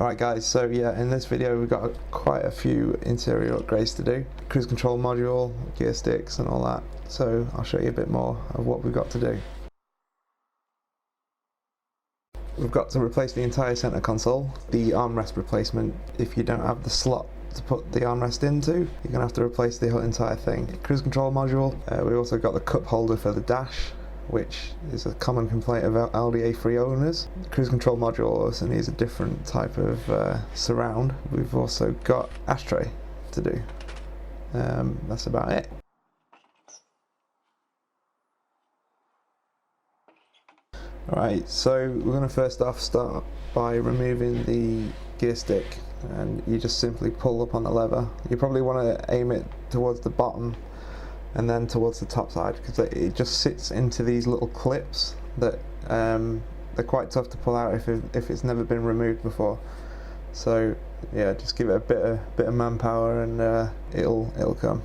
Alright guys, so yeah, in this video we've got quite a few interior upgrades to do. Cruise control module, gear sticks and all that. So I'll show you a bit more of what we've got to do. We've got to replace the entire center console, the armrest replacement. If you don't have the slot to put the armrest into, you're going to have to replace the whole entire thing. Cruise control module, we've also got the cup holder for the dash, which is a common complaint of Audi A3 owners. The cruise control module also needs a different type of surround. We've also got ashtray to do. That's about it. Alright, so we're going to first off start by removing the gear stick, and you just simply pull up on the lever. You probably want to aim it towards the bottom and then towards the top side, because it just sits into these little clips that they're quite tough to pull out if it's never been removed before. So yeah, just give it a bit of manpower and it'll come.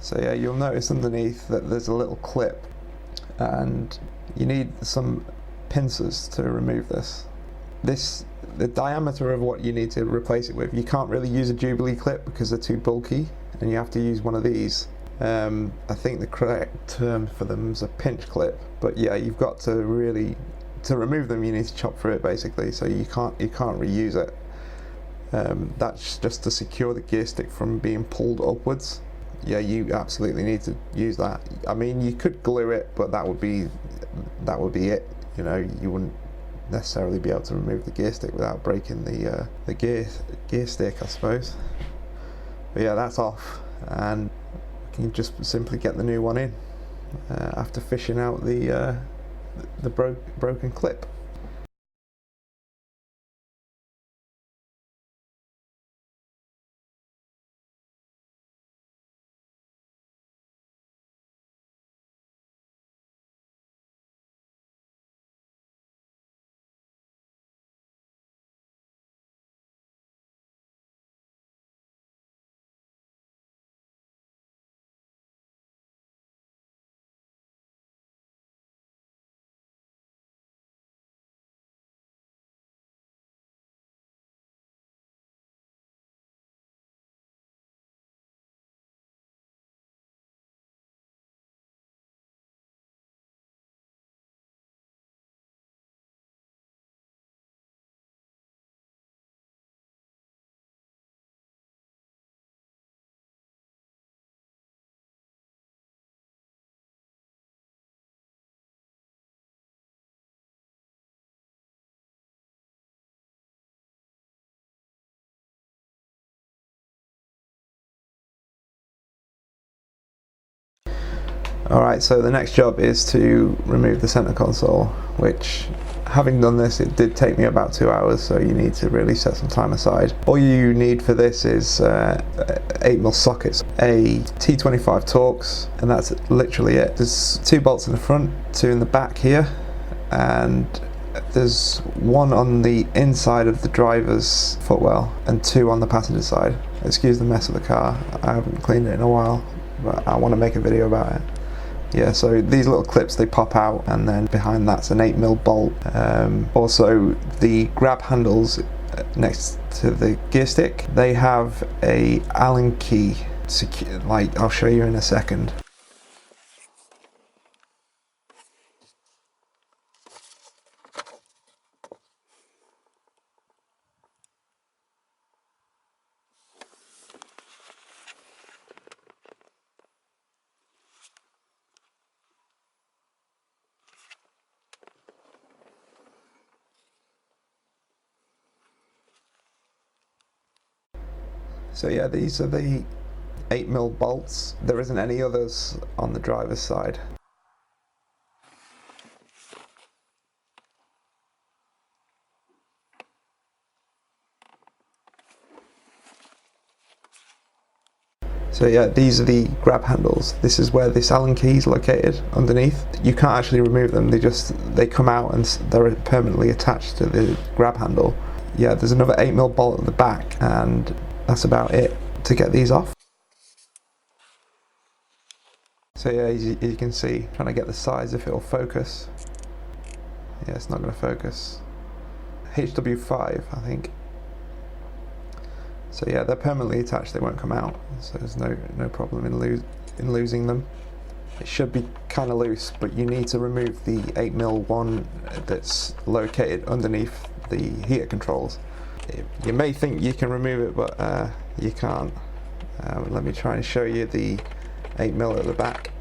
So yeah, you'll notice underneath that there's a little clip, and you need some pincers to remove this. The diameter of what you need to replace it with, you can't really use a Jubilee clip because they're too bulky, and you have to use one of these. I think the correct term for them is a pinch clip, but yeah, you've got to remove them, you need to chop through it basically, so you can't reuse it. That's just to secure the gear stick from being pulled upwards. Yeah, you absolutely need to use that. I mean, you could glue it, but that would be it. You know, you wouldn't necessarily be able to remove the gear stick without breaking the gear stick, I suppose. But yeah, that's off, and you can just simply get the new one in after fishing out the broken clip. Alright, so the next job is to remove the center console, which, having done this, it did take me about 2 hours, so you need to really set some time aside. All you need for this is 8mm sockets, a T25 Torx, and that's literally it. There's 2 bolts in the front, 2 in the back here, and there's 1 on the inside of the driver's footwell and 2 on the passenger side. Excuse the mess of the car, I haven't cleaned it in a while, but I want to make a video about it. Yeah, so these little clips, they pop out, and then behind that's an 8mm bolt. Also, the grab handles next to the gear stick, they have a Allen key, like I'll show you in a second. So yeah, these are the 8mm bolts. There isn't any others on the driver's side. So yeah, these are the grab handles. This is where this Allen key is located underneath. You can't actually remove them, they come out and they're permanently attached to the grab handle. Yeah, there's another 8mm bolt at the back, and that's about it to get these off. So yeah, as you can see, trying to get the size if it'll focus. Yeah, it's not going to focus. HW5, I think. So yeah, they're permanently attached, they won't come out, so there's no problem in losing them. It should be kind of loose, but you need to remove the 8mm one that's located underneath the heater controls. You may think you can remove it, but you can't. Let me try and show you the 8mm at the back.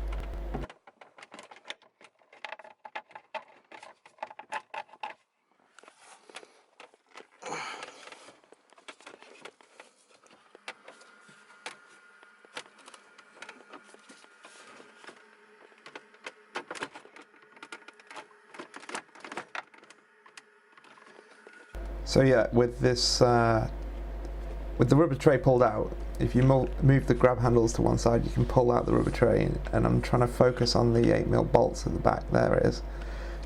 So yeah, with this, with the rubber tray pulled out, if you move the grab handles to one side, you can pull out the rubber tray, and I'm trying to focus on the 8mm bolts at the back. There it is.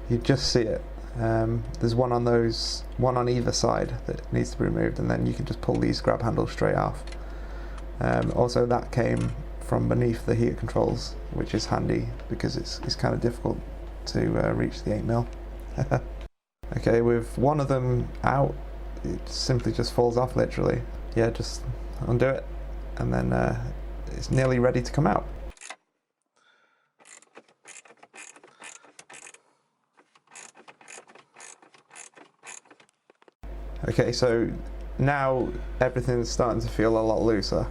You just see it. There's one on either side that needs to be removed, and then you can just pull these grab handles straight off. Also, that came from beneath the heater controls, which is handy because it's kind of difficult to reach the 8mm. Okay, with one of them out, it simply just falls off literally. Yeah, just undo it, and then it's nearly ready to come out. Okay, so now everything's starting to feel a lot looser,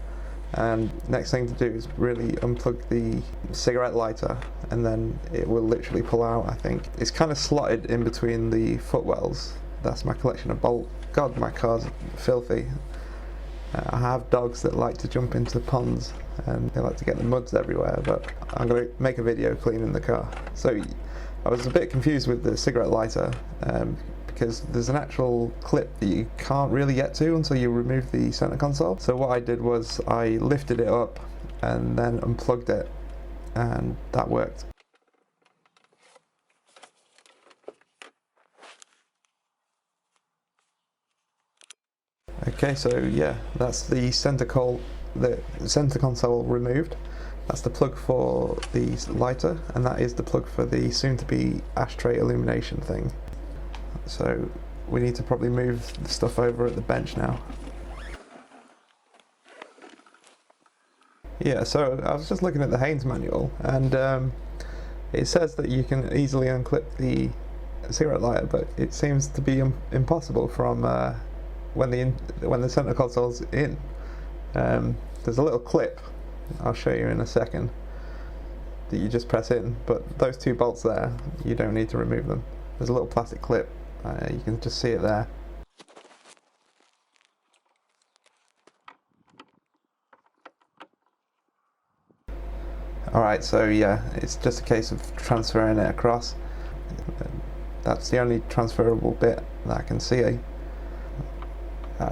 and next thing to do is really unplug the cigarette lighter, and then it will literally pull out, I think. It's kind of slotted in between the footwells. That's my collection of bolts. God, my car's filthy. I have dogs that like to jump into ponds and they like to get the muds everywhere, but I'm going to make a video cleaning the car. So I was a bit confused with the cigarette lighter because there's an actual clip that you can't really get to until you remove the center console. So what I did was I lifted it up and then unplugged it, and that worked. Okay, so yeah, that's the center console removed. That's the plug for the lighter, and that is the plug for the soon-to-be ashtray illumination thing. So we need to probably move the stuff over at the bench now. Yeah, so I was just looking at the Haynes manual, and it says that you can easily unclip the cigarette lighter, but it seems to be impossible from when the center console's in. There's a little clip, I'll show you in a second, that you just press in, but those two bolts there, you don't need to remove them. There's a little plastic clip, you can just see it there. Alright, so yeah, it's just a case of transferring it across. That's the only transferable bit that I can see.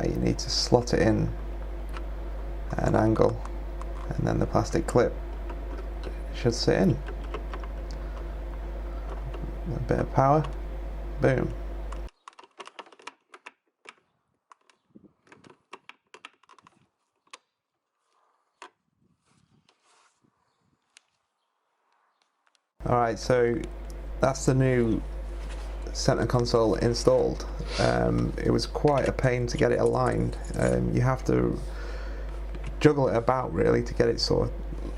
You need to slot it in at an angle, and then the plastic clip should sit in. A bit of power, boom. Alright, so that's the new center console installed. It was quite a pain to get it aligned. You have to juggle it about really to get it sort of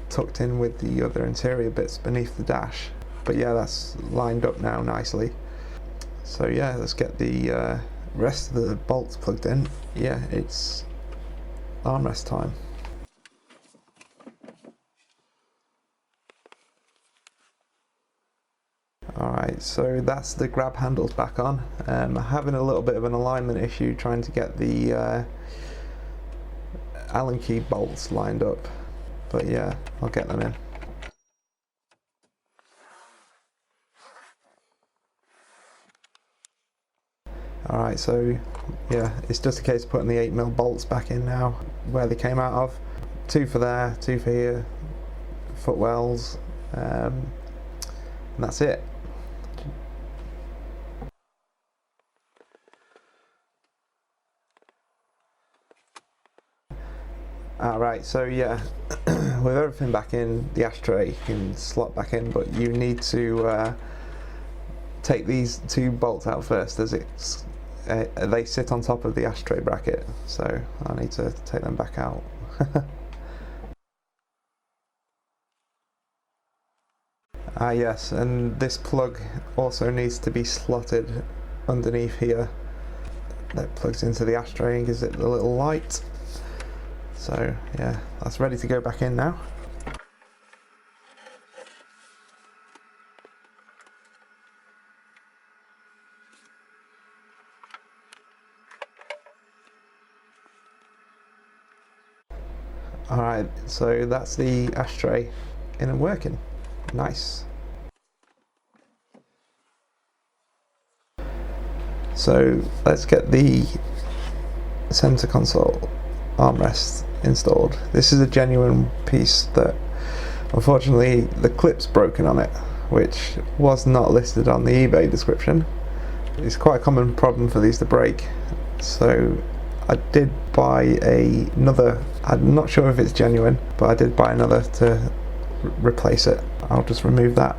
tucked in with the other interior bits beneath the dash. But yeah, that's lined up now nicely. So yeah, let's get the rest of the bolts plugged in. Yeah, it's armrest time. Alright, so that's the grab handles back on. I'm having a little bit of an alignment issue trying to get the Allen key bolts lined up, but yeah, I'll get them in. Alright, so yeah, it's just a case of putting the 8mm bolts back in now, where they came out of. two for there, two for here, footwells, and that's it. Alright, so yeah, with everything back in, the ashtray you can slot back in, but you need to take these two bolts out first, as they sit on top of the ashtray bracket, so I need to take them back out. Yes, and this plug also needs to be slotted underneath here. That plugs into the ashtray and gives it the little light. So yeah, that's ready to go back in now. Alright, so that's the ashtray in and working. Nice. So let's get the center console armrest installed. This is a genuine piece that unfortunately the clip's broken on it, which was not listed on the eBay description. It's quite a common problem for these to break, so I did buy another. I'm not sure if it's genuine, but I did buy another to replace it. I'll just remove that.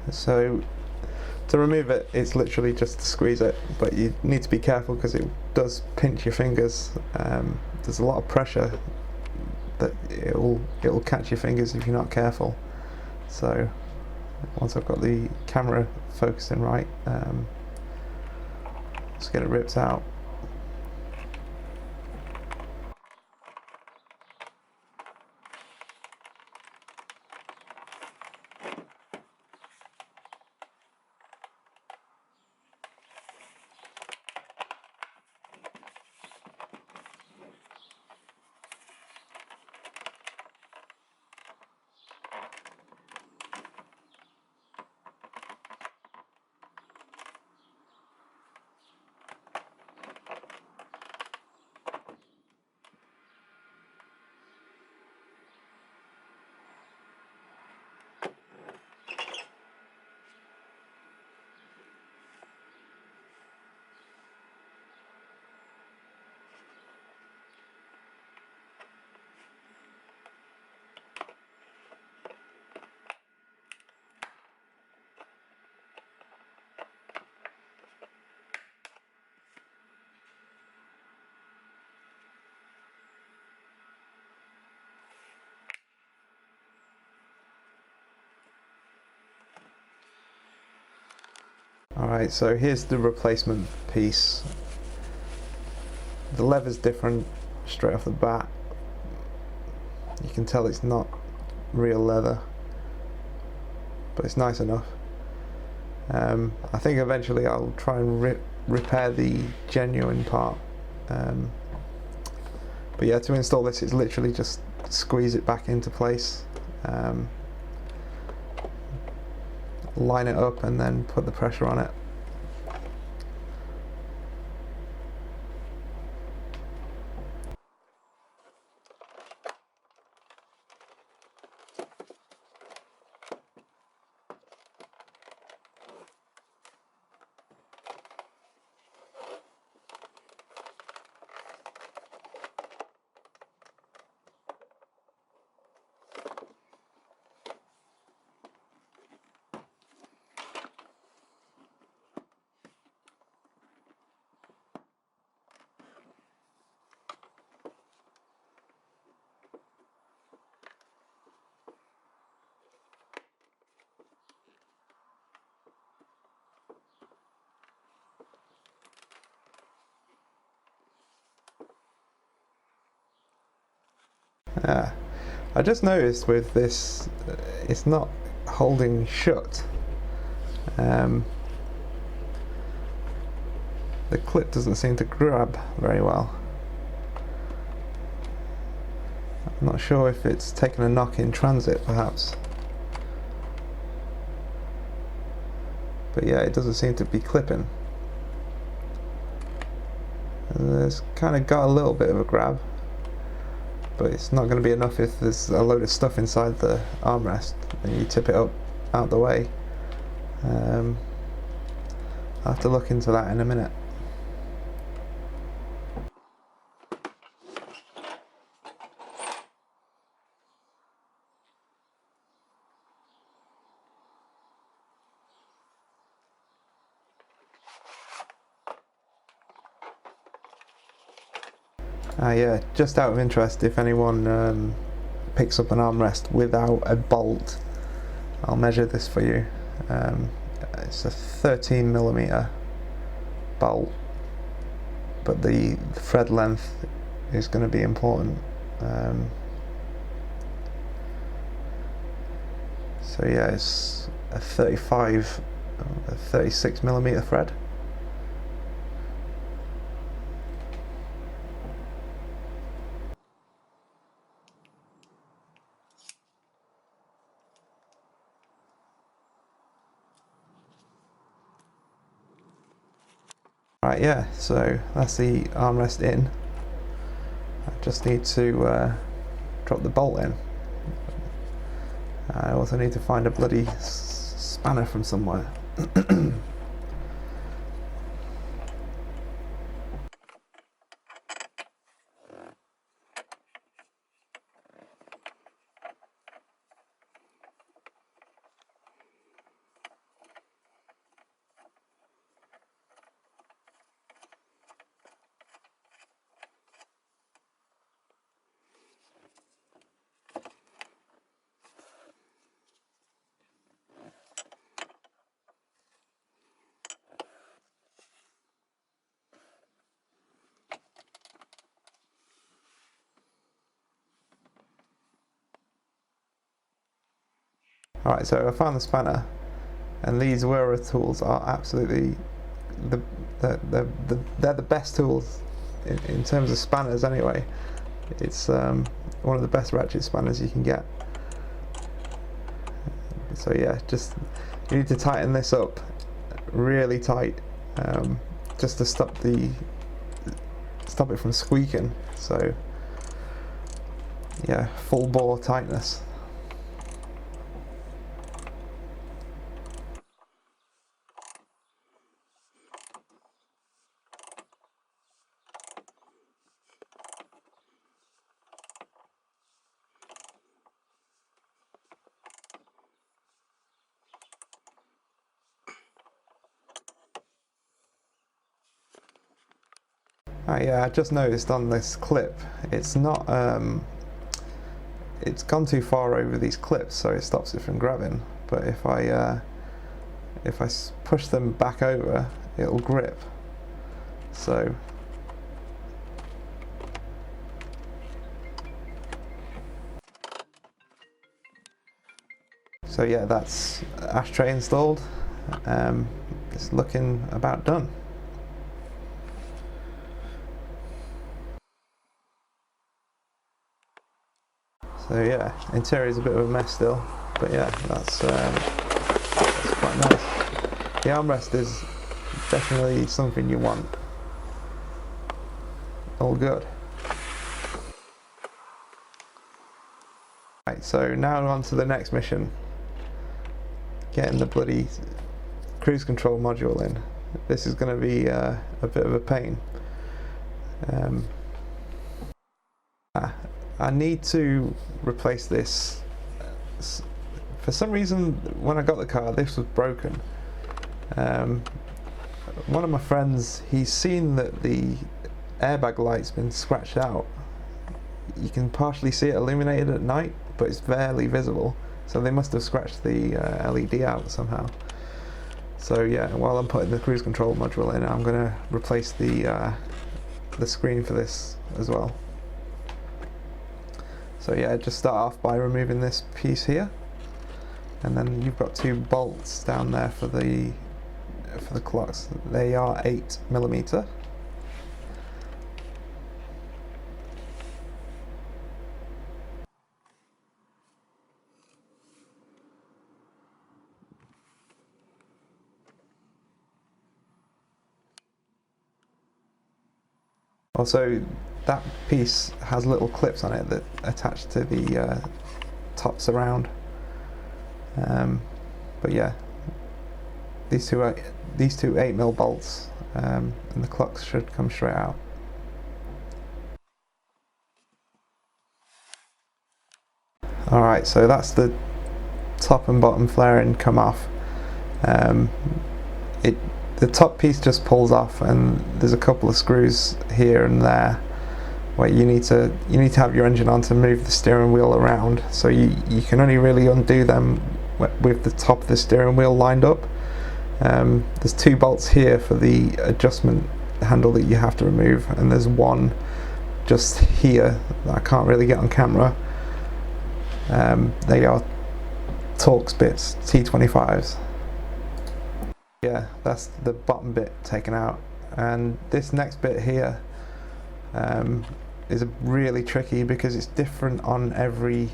So to remove it, it's literally just to squeeze it, but you need to be careful because it does pinch your fingers. There's a lot of pressure that it'll catch your fingers if you're not careful. So once I've got the camera focusing right, let's get it ripped out. Alright, so here's the replacement piece. The lever's different straight off the bat. You can tell it's not real leather, but it's nice enough. I think eventually I'll try and repair the genuine part. But yeah, to install this, it's literally just squeeze it back into place. Line it up and then put the pressure on it. I just noticed with this, it's not holding shut. The clip doesn't seem to grab very well. I'm not sure if it's taken a knock in transit, perhaps. But yeah, it doesn't seem to be clipping. It's kind of got a little bit of a grab, but it's not going to be enough if there's a load of stuff inside the armrest and you tip it up out the way. I'll have to look into that in a minute. Yeah, just out of interest, if anyone picks up an armrest without a bolt, I'll measure this for you. It's a 13mm bolt, but the thread length is going to be important. So yeah, it's a 36mm thread. Right, yeah, so that's the armrest in. I just need to drop the bolt in. I also need to find a bloody spanner from somewhere. Alright, so I found the spanner, and these Wera tools are absolutely they're the best tools in terms of spanners anyway. It's one of the best ratchet spanners you can get. So yeah, just you need to tighten this up really tight, just to stop it from squeaking. So yeah, full bore tightness. Yeah, I just noticed on this clip, it's not, it's gone too far over these clips, so it stops it from grabbing. But if I push them back over, it'll grip. So yeah, that's ashtray installed. It's looking about done. So yeah, interior is a bit of a mess still, but yeah, that's quite nice. The armrest is definitely something you want. All good. Right, so now on to the next mission. Getting the bloody cruise control module in. This is going to be a bit of a pain. I need to replace this. For some reason, when I got the car, this was broken. One of my friends, he's seen that the airbag light's been scratched out. You can partially see it illuminated at night, but it's barely visible. So they must have scratched the LED out somehow. So yeah, while I'm putting the cruise control module in, I'm going to replace the screen for this as well. So yeah, just start off by removing this piece here, and then you've got two bolts down there for the clocks. They are 8mm. Also, that piece has little clips on it that attach to the top surround. But yeah, these two 8mm bolts, and the clocks should come straight out. Alright, so that's the top and bottom flaring come off. The top piece just pulls off, and there's a couple of screws here and there where you need to have your engine on to move the steering wheel around. So you can only really undo them with the top of the steering wheel lined up. There's 2 bolts here for the adjustment handle that you have to remove, and there's one just here that I can't really get on camera. They are Torx bits, T25s. Yeah, that's the bottom bit taken out, and this next bit here is really tricky because it's different on every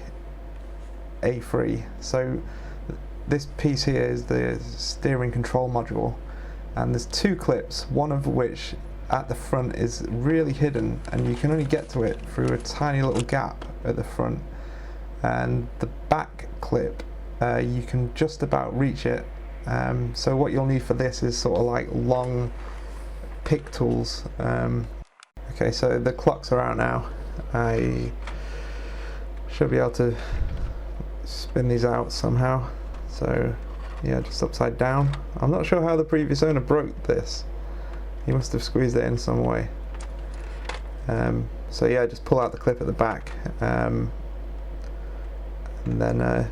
A3. So this piece here is the steering control module, and there's 2 clips, one of which at the front is really hidden, and you can only get to it through a tiny little gap at the front, and the back clip you can just about reach it. So what you'll need for this is sort of like long pick tools. Okay, so the clocks are out now. I should be able to spin these out somehow. So yeah, just upside down. I'm not sure how the previous owner broke this. He must have squeezed it in some way. So yeah, just pull out the clip at the back, and then I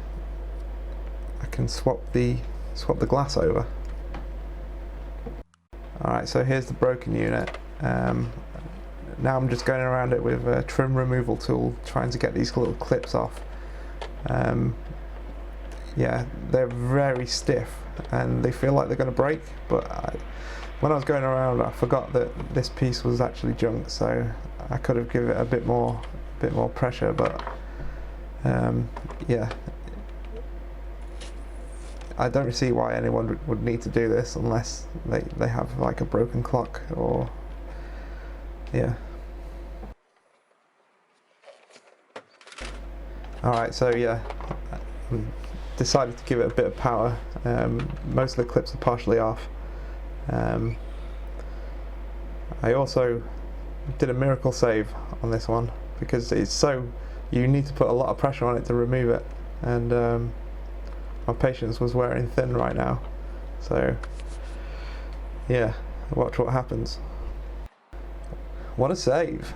can swap the glass over. Alright, so here's the broken unit. Now I'm just going around it with a trim removal tool, trying to get these little clips off. Yeah, they're very stiff and they feel like they're going to break, but when I was going around I forgot that this piece was actually junk, so I could have given it a bit more pressure, but yeah, I don't see why anyone would need to do this unless they have like a broken clock, or yeah. Alright, so yeah, decided to give it a bit of power. Most of the clips are partially off. I also did a miracle save on this one because you need to put a lot of pressure on it to remove it, and my patience was wearing thin right now, so yeah, watch what happens. What a save!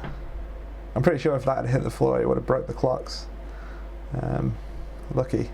I'm pretty sure if that had hit the floor it would have broke the clocks. Lucky.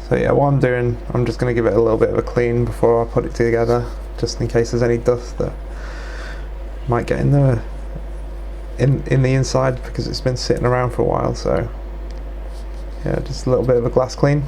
So yeah, what I'm doing, I'm just going to give it a little bit of a clean before I put it together, just in case there's any dust that might get in the inside, because it's been sitting around for a while. So yeah, just a little bit of a glass clean.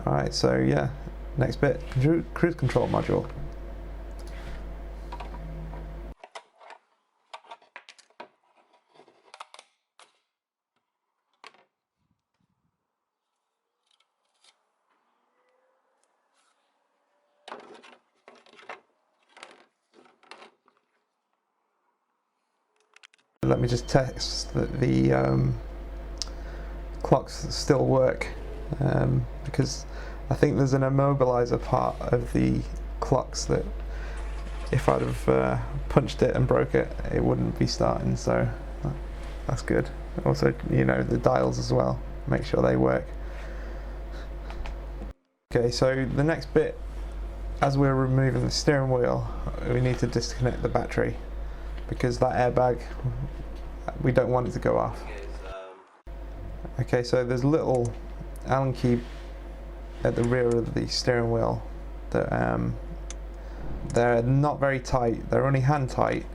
Alright, so yeah, next bit, cruise control module. Let me just test that the clocks still work, because I think there's an immobilizer part of the clocks that if I'd have punched it and broke it, it wouldn't be starting, so that's good. Also, you know, the dials as well, make sure they work. Okay, so the next bit, as we're removing the steering wheel, we need to disconnect the battery, because that airbag, we don't want it to go off. Okay, so there's a little Allen key at the rear of the steering wheel that they're not very tight, they're only hand tight,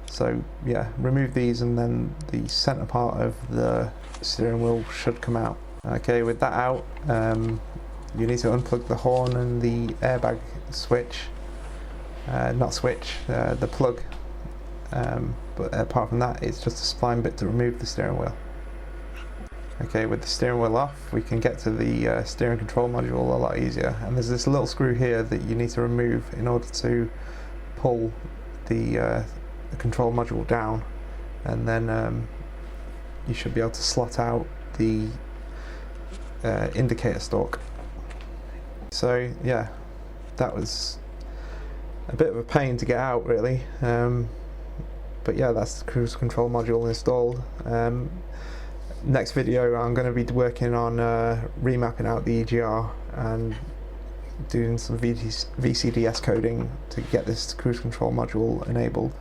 so yeah, remove these and then the center part of the steering wheel should come out. Okay, with that out, you need to unplug the horn and the airbag switch, the plug, but apart from that it's just a spline bit to remove the steering wheel. Okay, with the steering wheel off, we can get to the steering control module a lot easier, and there's this little screw here that you need to remove in order to pull the control module down, and then you should be able to slot out the indicator stalk. So yeah, that was a bit of a pain to get out really, but yeah, that's the cruise control module installed. Next video I'm going to be working on remapping out the EGR and doing some VCDS coding to get this cruise control module enabled.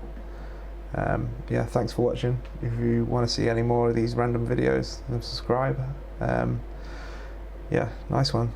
Yeah, thanks for watching. If you want to see any more of these random videos, then subscribe. Yeah, nice one.